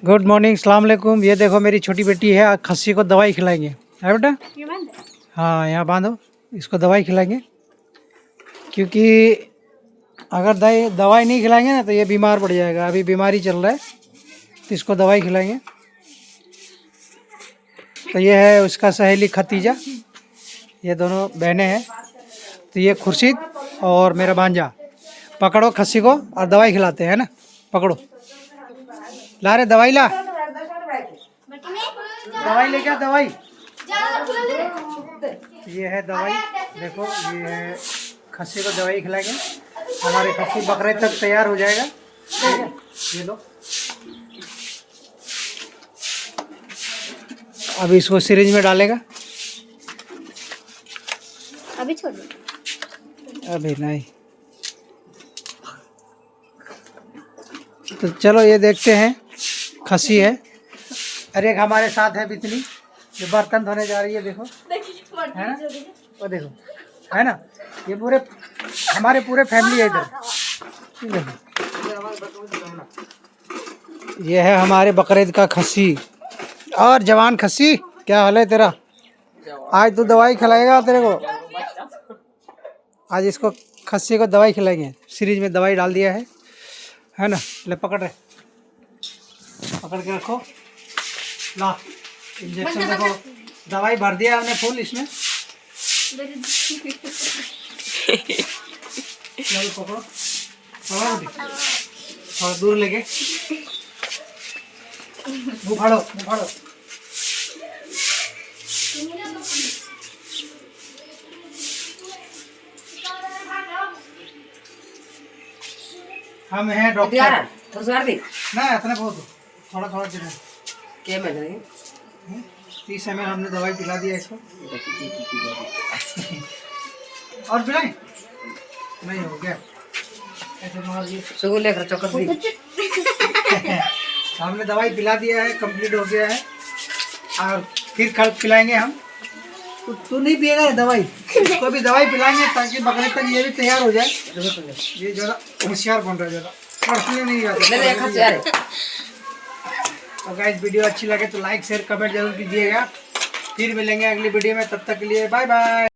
Good morning, सलाम अलैकुम। ये देखो मेरी छोटी बेटी है, आज खस्सी को दवाई खिलाएंगे, है बेटा? हाँ, यहाँ बांधो, इसको दवाई खिलाएंगे क्योंकि अगर दवाई नहीं खिलाएंगे ना तो ये बीमार पड़ जाएगा। अभी बीमारी चल रहा है तो इसको दवाई खिलाएंगे। तो ये है उसका सहेली खतीजा, ये दोनों बहनें हैं। तो ये खुर्शीद और मेरा भांजा। पकड़ो खस्सी को और दवाई खिलाते हैं ना, पकड़ो। ला रे दवाई, ला दवाई, ले क्या दवाई। ये है दवाई, देखो ये है खस्सी को दवाई खिलाएंगे। हमारे खस्सी बकरे तक तैयार हो जाएगा। ठीक है, ये लो। अभी इसको सिरिंज में डालेगा। अभी छोड़ दो, अभी नहीं। तो चलो ये देखते हैं, खस्सी है। अरे एक हमारे साथ है बितनी, जो बर्तन धोने जा रही है, देखो है ना, वो देखो है ना। ये पूरे हमारे पूरे फैमिली है इधर। ये है हमारे बकरीद का खस्सी। और जवान खस्सी, क्या हाल है तेरा? आज तू दवाई खिलाएगा तेरे को। आज इसको खस्सी को दवाई खिलाएंगे। सीरीज में दवाई डाल दिया है ना। ले पकड़ रहे, पकड़ के रखो। ला इंजेक्शन, देखो दवाई भर दिया हमने फुल इसमें। चलो पकड़ो, थोड़ा दूर लेके मुँह फाड़ो, मुँह फाड़ो। हम हैं डॉक्टर ना, इतना बहुत थोड़ा थोड़ा देना। क्या मैं 30 ml हमने दवाई पिला दिया इसको। और पिलाएं? नहीं हो गया, ऐसे मार दिए। सुगु लेकर चौकस दी। हमने दवाई पिला दिया है, कंप्लीट हो गया है। और फिर कल पिलाएंगे हम। तू नहीं पिएगा दवाई, इसको भी दवाई पिलाएंगे ताकि बकरे तक ये भी तैयार हो जाए। ये ज़्यादा होशियार बन रहा है, ज़्यादा पढ़ने नहीं जाता। तो गाइस वीडियो अच्छी लगे तो लाइक शेयर कमेंट जरूर कीजिएगा। फिर मिलेंगे अगली वीडियो में, तब तक के लिए बाय बाय।